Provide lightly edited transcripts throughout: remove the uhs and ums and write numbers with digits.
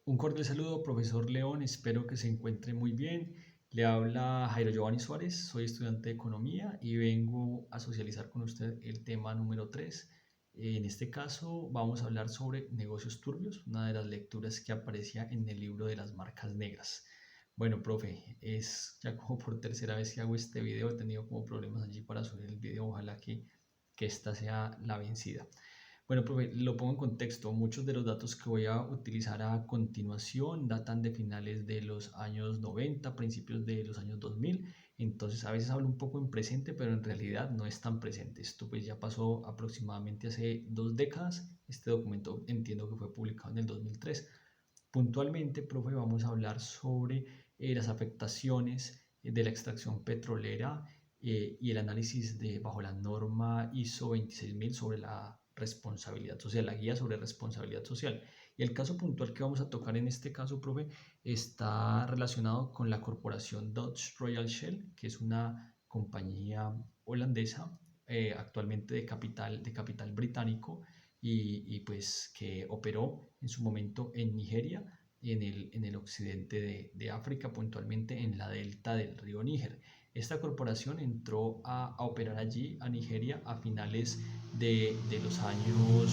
Un cordial saludo, profesor León, espero que se encuentre muy bien. Le habla Jairo Giovanni Suárez, soy estudiante de Economía y vengo a socializar con usted el tema número 3. En este caso vamos a hablar sobre negocios turbios, una de las lecturas que aparecía en el libro de las marcas negras. Bueno, profe, es ya como por tercera vez que hago este video, he tenido como problemas allí para subir el video, ojalá que esta sea la vencida. Bueno, profe, lo pongo en contexto. Muchos de los datos que voy a utilizar a continuación datan de finales de los años 90, principios de los años 2000. Entonces, a veces hablo un poco en presente, pero en realidad no es tan presente. Esto pues ya pasó aproximadamente hace 2 décadas. Este documento entiendo que fue publicado en el 2003. Puntualmente, profe, vamos a hablar sobre las afectaciones de la extracción petrolera y el análisis bajo la norma ISO 26000 sobre la responsabilidad social, la guía sobre responsabilidad social. Y el caso puntual que vamos a tocar en este caso, profe, está relacionado con la corporación Dutch Royal Shell, que es una compañía holandesa, actualmente de capital británico, pues que operó en su momento en Nigeria y en el occidente de África, puntualmente en la delta del río Níger. Esta corporación entró a operar allí, a Nigeria, a finales de los años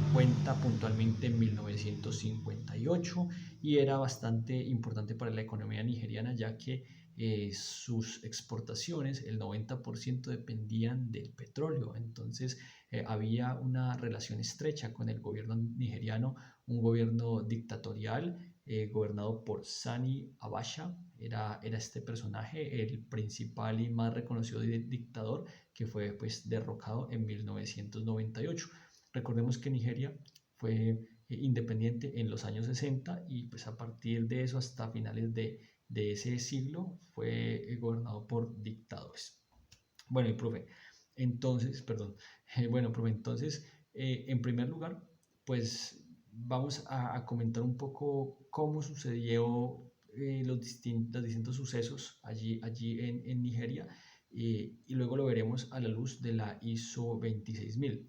50, puntualmente en 1958, y era bastante importante para la economía nigeriana, ya que sus exportaciones, el 90% dependían del petróleo. Entonces había una relación estrecha con el gobierno nigeriano, un gobierno dictatorial gobernado por Sani Abacha. Era este personaje el principal y más reconocido dictador que fue pues derrocado en 1998. Recordemos que Nigeria fue independiente en los años 60 y pues a partir de eso hasta finales de ese siglo fue gobernado por dictadores. Bueno, y profe, entonces, perdón, bueno, profe, entonces, en primer lugar, pues vamos a comentar un poco cómo sucedió los distintos sucesos allí en Nigeria, y luego lo veremos a la luz de la ISO 26000.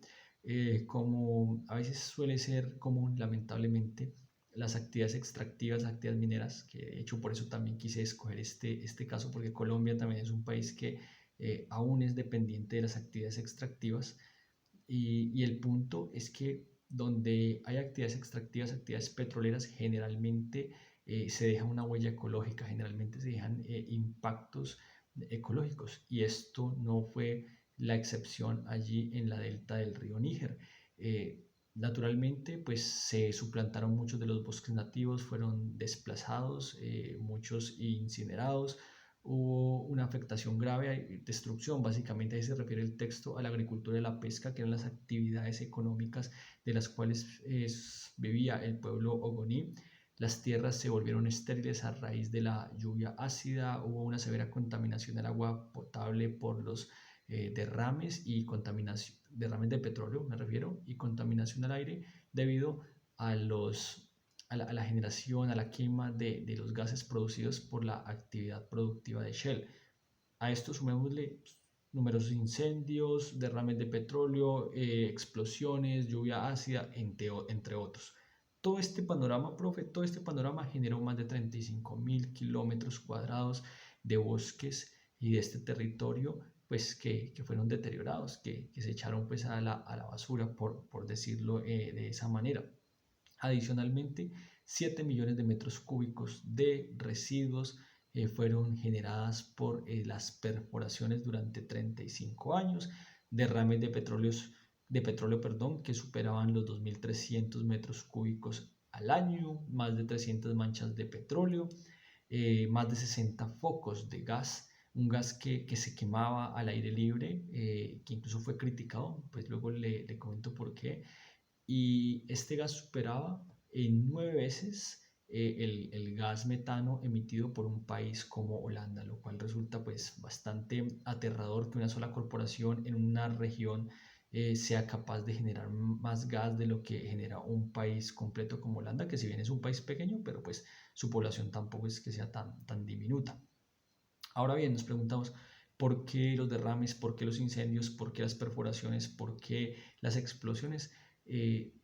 Como a veces suele ser común, lamentablemente, las actividades extractivas, las actividades mineras, que de hecho por eso también quise escoger este caso, porque Colombia también es un país que aún es dependiente de las actividades extractivas, y el punto es que donde hay actividades extractivas, actividades petroleras, generalmente se deja una huella ecológica, generalmente se dejan impactos ecológicos, y esto no fue la excepción allí en la delta del río Níger. Naturalmente, pues se suplantaron muchos de los bosques nativos, fueron desplazados, muchos incinerados. Hubo una afectación grave, destrucción, básicamente ahí se refiere el texto a la agricultura y la pesca, que eran las actividades económicas de las cuales vivía el pueblo ogoní. Las tierras se volvieron estériles a raíz de la lluvia ácida, hubo una severa contaminación del agua potable por los derrames y contaminación, derrames de petróleo me refiero, y contaminación al aire debido a la generación, a la quema de los gases producidos por la actividad productiva de Shell. A esto sumémosle numerosos incendios, derrames de petróleo, explosiones, lluvia ácida, entre otros. Todo este panorama, profe, todo este panorama generó más de 35.000 kilómetros cuadrados de bosques y de este territorio, pues que fueron deteriorados, que se echaron pues a la basura, por decirlo de esa manera. Adicionalmente, 7 millones de metros cúbicos de residuos fueron generadas por las perforaciones durante 35 años, derrames de petróleo, perdón, que superaban los 2.300 metros cúbicos al año, más de 300 manchas de petróleo, más de 60 focos de gas, un gas que se quemaba al aire libre, que incluso fue criticado, pues luego le comento por qué, y este gas superaba en 9 veces el gas metano emitido por un país como Holanda, lo cual resulta pues bastante aterrador que una sola corporación en una región sea capaz de generar más gas de lo que genera un país completo como Holanda, que si bien es un país pequeño, pero pues su población tampoco es que sea tan diminuta. Ahora bien, nos preguntamos, ¿por qué los derrames? ¿Por qué los incendios? ¿Por qué las perforaciones? ¿Por qué las explosiones? Eh,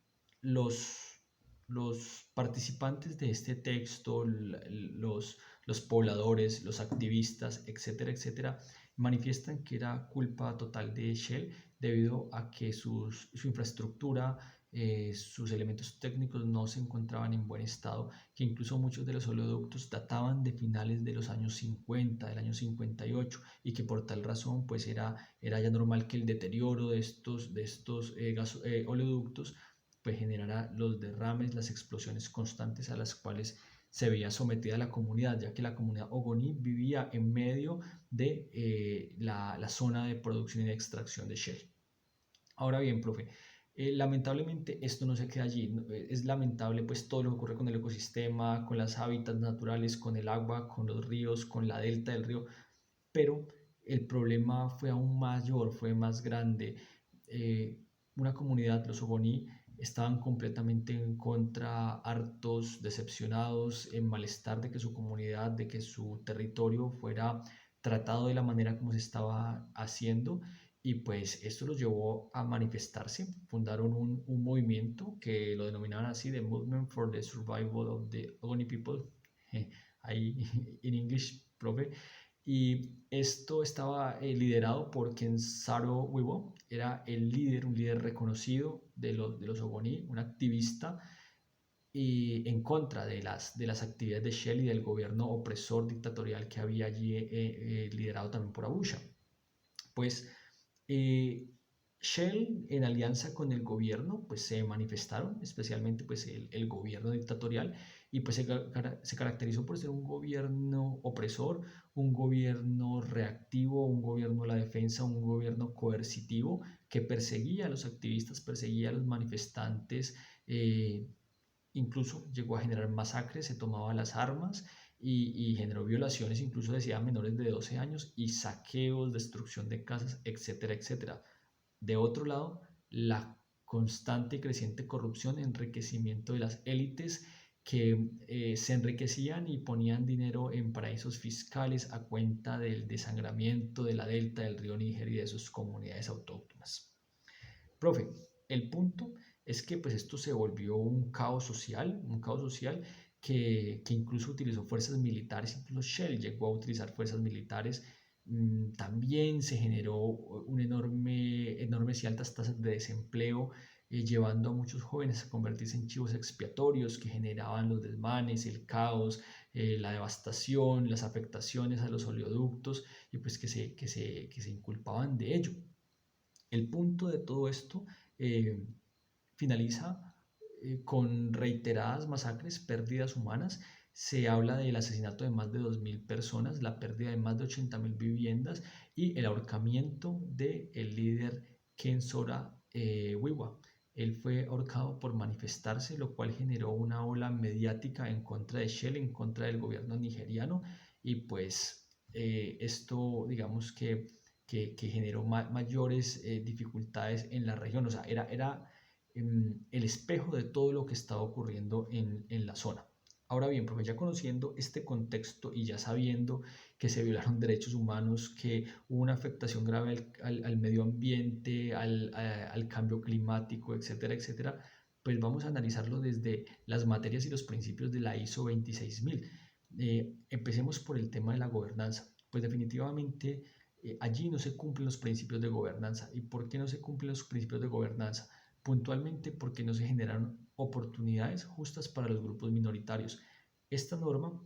los los participantes de este texto, los pobladores, los activistas, etcétera, etcétera, manifiestan que era culpa total de Shell debido a que su infraestructura, sus elementos técnicos no se encontraban en buen estado, que incluso muchos de los oleoductos databan de finales de los años 50, del año 58, y que por tal razón pues era ya normal que el deterioro de estos oleoductos pues generara los derrames, las explosiones constantes a las cuales se veía sometida la comunidad, ya que la comunidad Ogoni vivía en medio de la zona de producción y de extracción de Shell. Ahora bien, profe, lamentablemente esto no se queda allí. Es lamentable pues todo lo que ocurre con el ecosistema, con las hábitats naturales, con el agua, con los ríos, con la delta del río, pero el problema fue aún mayor, fue más grande. Eh, una comunidad, los Ogoni, estaban completamente en contra, hartos, decepcionados, en malestar de que su comunidad, de que su territorio fuera tratado de la manera como se estaba haciendo, y pues esto los llevó a manifestarse. Fundaron un movimiento que lo denominaban así, the Movement for the Survival of the Ogoni People, ahí en English, profe. Y esto estaba liderado por Kensaro Wibo, era el líder, un líder reconocido de los Ogoni, un activista y en contra de las actividades de Shell y del gobierno opresor dictatorial que había allí, liderado también por Abusha. Pues eh, Shell, en alianza con el gobierno, pues se manifestaron, especialmente pues el gobierno dictatorial, y pues se caracterizó por ser un gobierno opresor, un gobierno reactivo, un gobierno a la defensa, un gobierno coercitivo que perseguía a los activistas, perseguía a los manifestantes, incluso llegó a generar masacres, se tomaba las armas y generó violaciones, incluso decía menores de 12 años, y saqueos, destrucción de casas, etcétera, etcétera. De otro lado, la constante y creciente corrupción, enriquecimiento de las élites que se enriquecían y ponían dinero en paraísos fiscales a cuenta del desangramiento de la delta del río Níger y de sus comunidades autóctonas. Profe, el punto es que pues esto se volvió un caos social que incluso utilizó fuerzas militares, incluso Shell llegó a utilizar fuerzas militares. También se generó enormes y altas tasas de desempleo, llevando a muchos jóvenes a convertirse en chivos expiatorios que generaban los desmanes, el caos, la devastación, las afectaciones a los oleoductos, y pues que se inculpaban de ello. El punto de todo esto eh, finaliza con reiteradas masacres, pérdidas humanas. Se habla del asesinato de más de 2.000 personas, la pérdida de más de 80.000 viviendas y el ahorcamiento del líder Ken Sora Wiwa. Él fue ahorcado por manifestarse, lo cual generó una ola mediática en contra de Shell, en contra del gobierno nigeriano, y pues esto digamos que generó mayores dificultades en la región. O sea, era el espejo de todo lo que estaba ocurriendo en la zona. Ahora bien, profe, ya conociendo este contexto y ya sabiendo que se violaron derechos humanos, que hubo una afectación grave al medio ambiente, al cambio climático, etcétera, etcétera, pues vamos a analizarlo desde las materias y los principios de la ISO 26000. Empecemos por el tema de la gobernanza. Pues definitivamente allí no se cumplen los principios de gobernanza. ¿Y por qué no se cumplen los principios de gobernanza? Puntualmente porque no se generaron oportunidades justas para los grupos minoritarios. Esta norma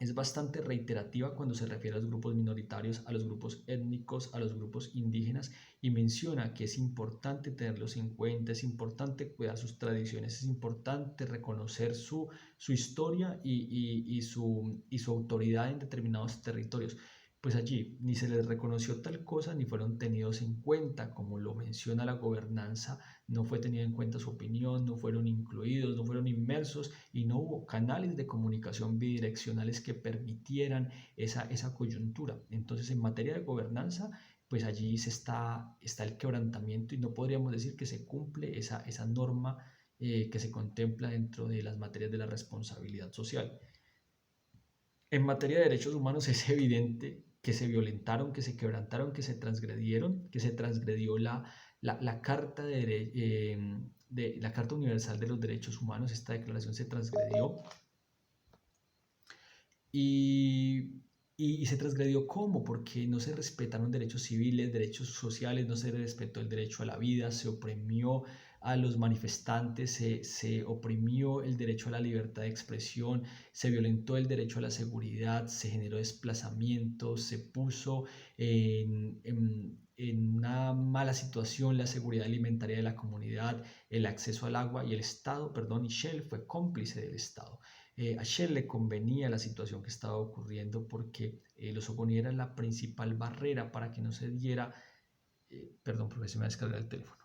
es bastante reiterativa cuando se refiere a los grupos minoritarios, a los grupos étnicos, a los grupos indígenas, y menciona que es importante tenerlos en cuenta, es importante cuidar sus tradiciones, es importante reconocer su historia y su autoridad en determinados territorios. Pues allí ni se les reconoció tal cosa ni fueron tenidos en cuenta, como lo menciona la gobernanza. No fue tenida en cuenta su opinión, no fueron incluidos, no fueron inmersos, y no hubo canales de comunicación bidireccionales que permitieran esa coyuntura. Entonces, en materia de gobernanza, pues allí está el quebrantamiento, y no podríamos decir que se cumple esa norma que se contempla dentro de las materias de la responsabilidad social. En materia de derechos humanos es evidente que se violentaron, que se quebrantaron, que se transgredieron, que se transgredió la Carta de la Carta Universal de los Derechos Humanos. Esta declaración se transgredió. Y se transgredió ¿cómo? Porque no se respetaron derechos civiles, derechos sociales, no se respetó el derecho a la vida, se oprimió a los manifestantes, se oprimió el derecho a la libertad de expresión, se violentó el derecho a la seguridad, se generó desplazamiento, se puso en una mala situación la seguridad alimentaria de la comunidad, el acceso al agua, y el Estado, perdón, y Shell fue cómplice del Estado. A Shell le convenía la situación que estaba ocurriendo porque los Ogoni eran la principal barrera para que no se diera, perdón, porque se me va a descargar el teléfono.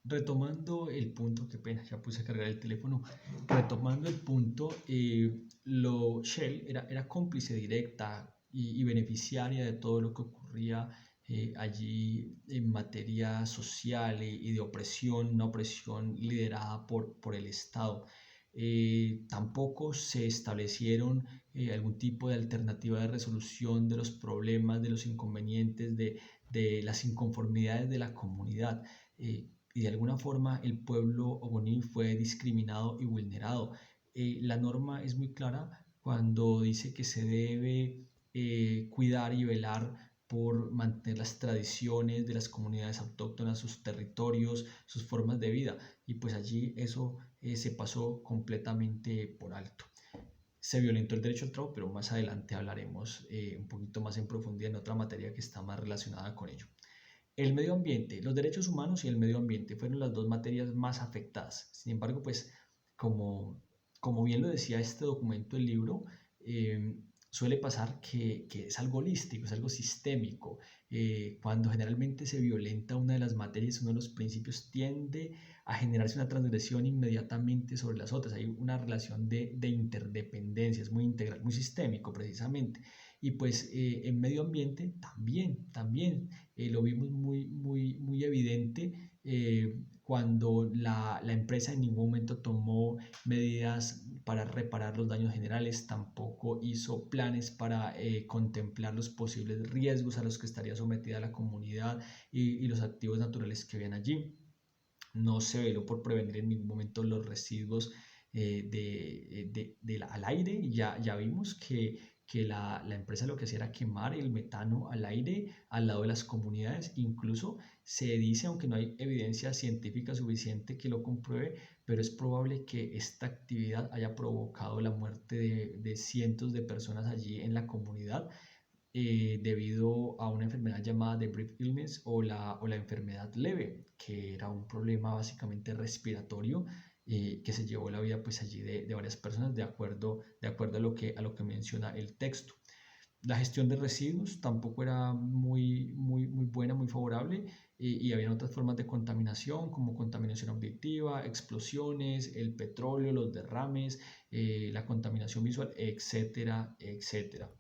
Retomando el punto, qué pena, ya puse a cargar el teléfono. Retomando el punto, Shell era cómplice directa y beneficiaria de todo lo que ocurría allí en materia social y de opresión, una opresión liderada por el Estado. Tampoco se establecieron algún tipo de alternativa de resolución de los problemas, de los inconvenientes, de las inconformidades de la comunidad. Y de alguna forma el pueblo ogoní fue discriminado y vulnerado. La norma es muy clara cuando dice que se debe cuidar y velar por mantener las tradiciones de las comunidades autóctonas, sus territorios, sus formas de vida. Y pues allí eso se pasó completamente por alto. Se violentó el derecho al trabajo, pero más adelante hablaremos un poquito más en profundidad en otra materia que está más relacionada con ello. El medio ambiente, los derechos humanos y el medio ambiente fueron las dos materias más afectadas. Sin embargo, pues como bien lo decía este documento, el libro, suele pasar que es algo holístico, es algo sistémico. Cuando generalmente se violenta una de las materias, uno de los principios, tiende a generarse una transgresión inmediatamente sobre las otras. Hay una relación de interdependencia, es muy integral, muy sistémico precisamente. Y pues en medio ambiente también lo vimos muy evidente cuando la empresa en ningún momento tomó medidas para reparar los daños generales, tampoco hizo planes para contemplar los posibles riesgos a los que estaría sometida la comunidad y los activos naturales que habían allí. No se veló por prevenir en ningún momento los residuos al aire. Ya vimos que la empresa lo que hacía era quemar el metano al aire al lado de las comunidades. Incluso se dice, aunque no hay evidencia científica suficiente que lo compruebe, pero es probable que esta actividad haya provocado la muerte de cientos de personas allí en la comunidad. Debido a una enfermedad llamada the brief illness o la enfermedad leve, que era un problema básicamente respiratorio que se llevó la vida pues allí de varias personas de acuerdo a lo que menciona el texto. La gestión de residuos tampoco era muy buena, muy favorable, y había otras formas de contaminación como contaminación auditiva, explosiones, el petróleo, los derrames, la contaminación visual, etcétera, etcétera.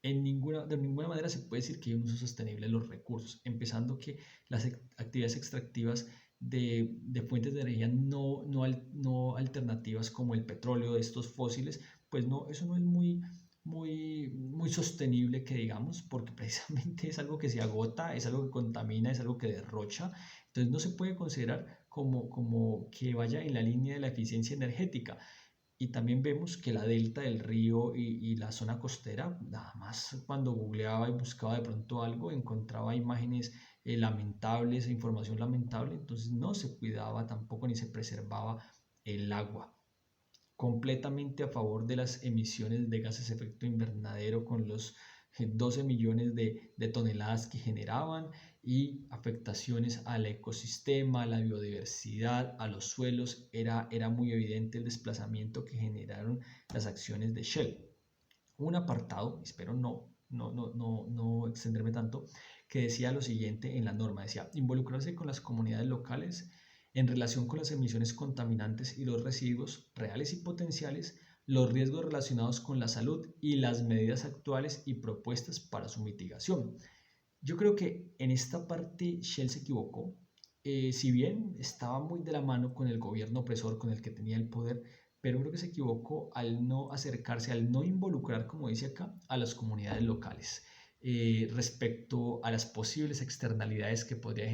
De ninguna manera se puede decir que hay un uso sostenible de los recursos, empezando que las actividades extractivas de fuentes de energía no alternativas como el petróleo, de estos fósiles, pues no, eso no es muy sostenible, que digamos, porque precisamente es algo que se agota, es algo que contamina, es algo que derrocha. Entonces no se puede considerar como que vaya en la línea de la eficiencia energética. Y también vemos que la delta del río y la zona costera, nada más cuando googleaba y buscaba de pronto algo, encontraba imágenes lamentables, información lamentable. Entonces no se cuidaba tampoco ni se preservaba el agua. Completamente a favor de las emisiones de gases de efecto invernadero, con los 12 millones de toneladas que generaban, y afectaciones al ecosistema, a la biodiversidad, a los suelos. Era muy evidente el desplazamiento que generaron las acciones de Shell. Un apartado, espero no extenderme tanto, que decía lo siguiente en la norma: decía, involucrarse con las comunidades locales en relación con las emisiones contaminantes y los residuos reales y potenciales, los riesgos relacionados con la salud y las medidas actuales y propuestas para su mitigación. Yo creo que en esta parte Shell se equivocó. Si bien estaba muy de la mano con el gobierno opresor, con el que tenía el poder, pero creo que se equivocó al no acercarse, al no involucrar, como dice acá, a las comunidades locales. respecto a las posibles externalidades que podría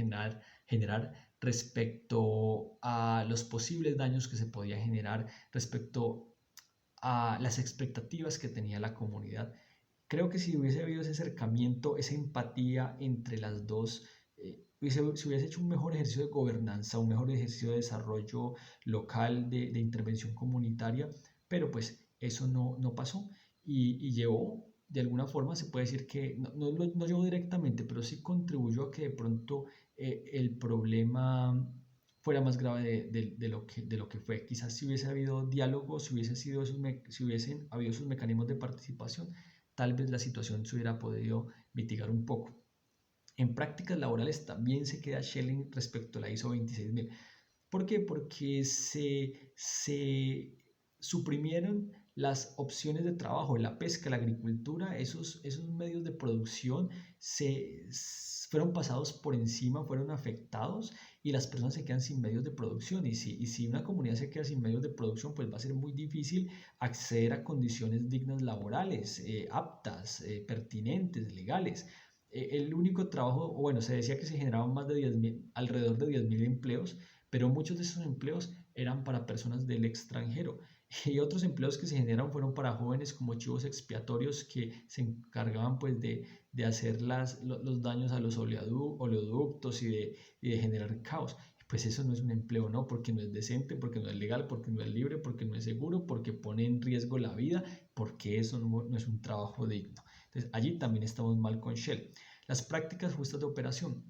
generar, respecto a los posibles daños que se podía generar, respecto a las expectativas que tenía la comunidad. Creo que si hubiese habido ese acercamiento, esa empatía entre las dos, se hubiese hecho un mejor ejercicio de gobernanza, un mejor ejercicio de desarrollo local, de intervención comunitaria, pero pues eso no pasó y llevó, de alguna forma se puede decir que, no llevó directamente, pero sí contribuyó a que de pronto el problema fuera más grave de lo que fue. Quizás si hubiese habido diálogo, si hubiesen habido esos mecanismos de participación, tal vez la situación se hubiera podido mitigar un poco. En prácticas laborales también se queda Schelling respecto a la ISO 26000. ¿Por qué? Porque se suprimieron las opciones de trabajo, la pesca, la agricultura, esos medios de producción fueron pasados por encima, fueron afectados y las personas se quedan sin medios de producción. Y si una comunidad se queda sin medios de producción, pues va a ser muy difícil acceder a condiciones dignas laborales, aptas, pertinentes, legales. El único trabajo, bueno, se decía que se generaban más de 10.000, alrededor de 10.000 empleos, pero muchos de esos empleos eran para personas del extranjero. Y otros empleos que se generaron fueron para jóvenes como chivos expiatorios que se encargaban pues de hacer los daños a los oleoductos y de generar caos. Pues eso no es un empleo, ¿no? Porque no es decente, porque no es legal, porque no es libre, porque no es seguro, porque pone en riesgo la vida, porque eso no es un trabajo digno. Entonces allí también estamos mal con Shell. Las prácticas justas de operación.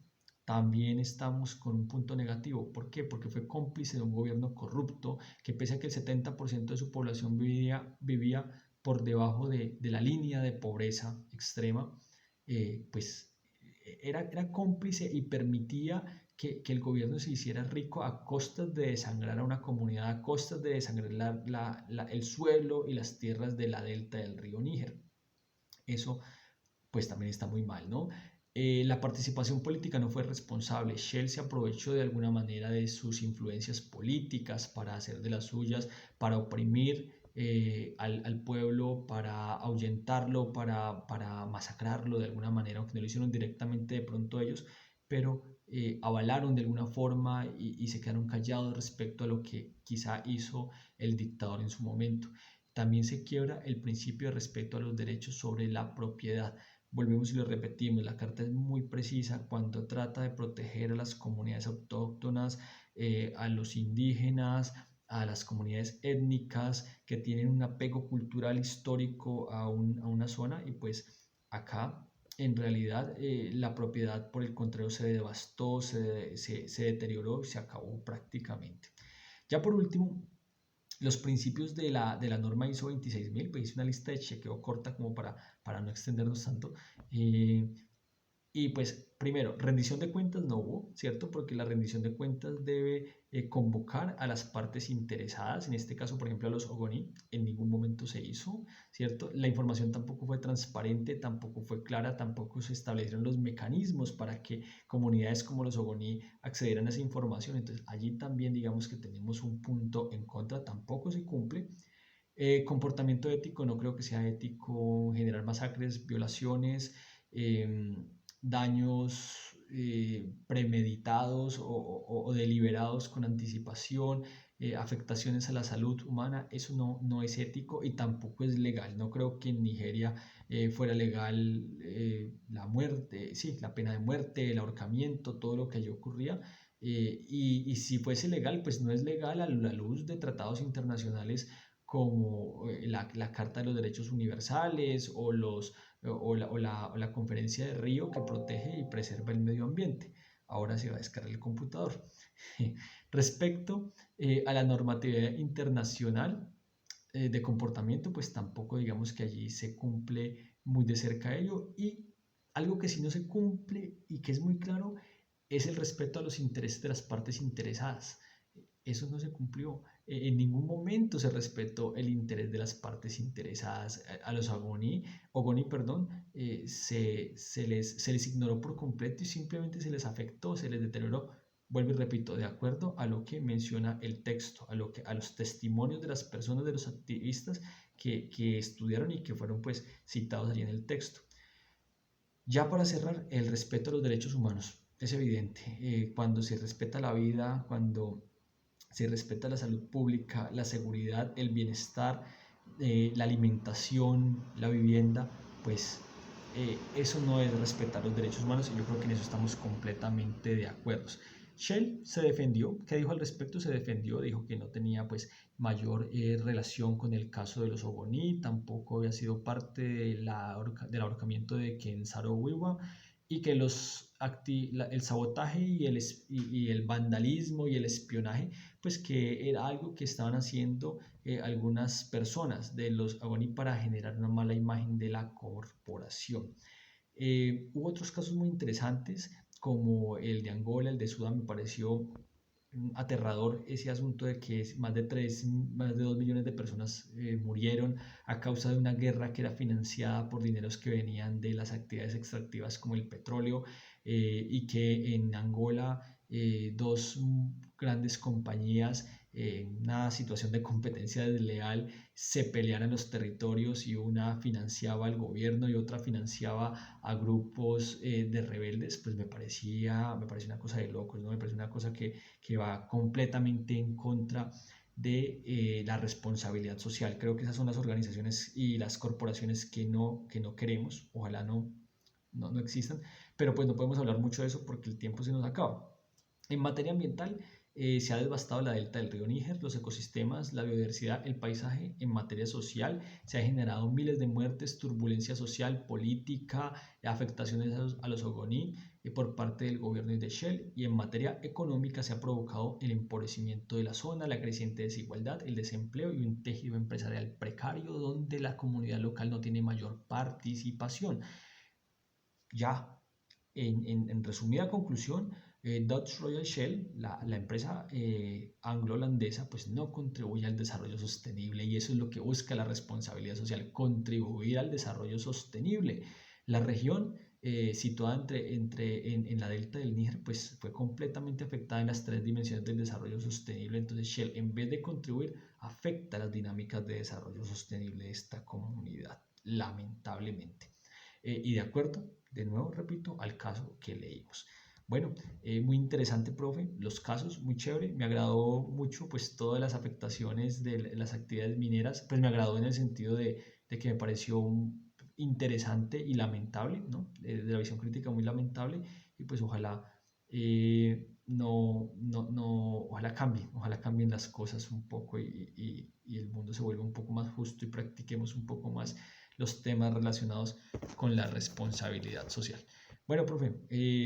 También estamos con un punto negativo. ¿Por qué? Porque fue cómplice de un gobierno corrupto que pese a que el 70% de su población vivía por debajo de la línea de pobreza extrema, pues era cómplice y permitía que el gobierno se hiciera rico a costas de desangrar a una comunidad, a costas de desangrar el suelo y las tierras de la delta del río Níger. Eso pues también está muy mal, ¿no? La participación política no fue responsable. Shell se aprovechó de alguna manera de sus influencias políticas para hacer de las suyas, para oprimir al pueblo, para ahuyentarlo, para masacrarlo de alguna manera, aunque no lo hicieron directamente de pronto ellos, pero avalaron de alguna forma y se quedaron callados respecto a lo que quizá hizo el dictador en su momento. También se quiebra el principio de respeto a los derechos sobre la propiedad. Volvemos y lo repetimos, la carta es muy precisa cuando trata de proteger a las comunidades autóctonas, a los indígenas, a las comunidades étnicas que tienen un apego cultural histórico a una zona y pues acá en realidad la propiedad por el contrario se devastó, se deterioró y se acabó prácticamente. Ya por último, los principios de la norma ISO 26000, pues hice una lista de chequeo corta como para no extendernos tanto. Eh, y pues primero, rendición de cuentas no hubo, ¿cierto? Porque la rendición de cuentas debe convocar a las partes interesadas, en este caso, por ejemplo, a los Ogoni, en ningún momento se hizo, ¿cierto? La información tampoco fue transparente, tampoco fue clara, tampoco se establecieron los mecanismos para que comunidades como los Ogoni accedieran a esa información. Entonces, allí también digamos que tenemos un punto en contra, tampoco se cumple. Comportamiento ético, no creo que sea ético generar masacres, violaciones, eh, daños premeditados o deliberados con anticipación, afectaciones a la salud humana, eso no es ético y tampoco es legal. No creo que en Nigeria fuera legal la muerte, sí, la pena de muerte, el ahorcamiento, todo lo que allí ocurría. Y si fuese legal, pues no es legal a la luz de tratados internacionales como la Carta de los Derechos Universales o la Conferencia de Río que protege y preserva el medio ambiente. Ahora se va a descargar el computador. Respecto a la normatividad internacional de comportamiento, pues tampoco digamos que allí se cumple muy de cerca ello. Y algo que sí no se cumple y que es muy claro es el respeto a los intereses de las partes interesadas. Eso no se cumplió. En ningún momento se respetó el interés de las partes interesadas. A los Ogoni, perdón, se les ignoró por completo y simplemente se les afectó, se les deterioró. Vuelvo y repito, de acuerdo a lo que menciona el texto, a los testimonios de las personas, de los activistas que estudiaron y que fueron pues citados allí en el texto. Ya para cerrar, el respeto a los derechos humanos. Es evidente, cuando se respeta la vida, cuando se respeta la salud pública, la seguridad, el bienestar, la alimentación, la vivienda, pues eso no es respetar los derechos humanos y yo creo que en eso estamos completamente de acuerdo. Shell se defendió, ¿qué dijo al respecto? Se defendió, dijo que no tenía pues mayor relación con el caso de los Ogoni, tampoco había sido parte del ahorcamiento de Ken Saro-Wiwa y que el sabotaje y el vandalismo y el espionaje, pues que era algo que estaban haciendo algunas personas de los Ogoni para generar una mala imagen de la corporación. Hubo otros casos muy interesantes, como el de Angola, el de Sudán, me pareció aterrador ese asunto de que más de 2 millones de personas murieron a causa de una guerra que era financiada por dineros que venían de las actividades extractivas como el petróleo y que en Angola dos grandes compañías en una situación de competencia desleal se pelearan los territorios y una financiaba al gobierno y otra financiaba a grupos de rebeldes, pues me parecía una cosa de locos, ¿no? Me parece una cosa que va completamente en contra de la responsabilidad social. Creo que esas son las organizaciones y las corporaciones que no queremos, ojalá no existan, pero pues no podemos hablar mucho de eso porque el tiempo se nos acaba. En materia ambiental, se ha devastado la delta del río Níger, los ecosistemas, la biodiversidad, el paisaje. En materia social, se ha generado miles de muertes, turbulencia social, política, afectaciones a los Ogoní por parte del gobierno y de Shell. Y en materia económica, se ha provocado el empobrecimiento de la zona, la creciente desigualdad, el desempleo y un tejido empresarial precario donde la comunidad local no tiene mayor participación. Ya en resumida conclusión, Dutch Royal Shell, la empresa anglo-holandesa, pues no contribuye al desarrollo sostenible y eso es lo que busca la responsabilidad social, contribuir al desarrollo sostenible. La región situada en la delta del Níger, pues fue completamente afectada en las tres dimensiones del desarrollo sostenible. Entonces Shell, en vez de contribuir, afecta las dinámicas de desarrollo sostenible de esta comunidad, lamentablemente. Y de acuerdo, de nuevo repito, al caso que leímos. Bueno, muy interesante, profe, los casos, muy chévere, me agradó mucho pues todas las afectaciones de las actividades mineras, pues me agradó en el sentido de que me pareció interesante y lamentable, ¿no? De la visión crítica muy lamentable y pues ojalá ojalá cambien las cosas un poco y el mundo se vuelva un poco más justo y practiquemos un poco más los temas relacionados con la responsabilidad social. Bueno, profe,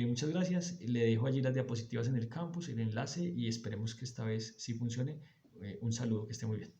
muchas gracias. Le dejo allí las diapositivas en el campus, el enlace y esperemos que esta vez sí funcione. Un saludo, que esté muy bien.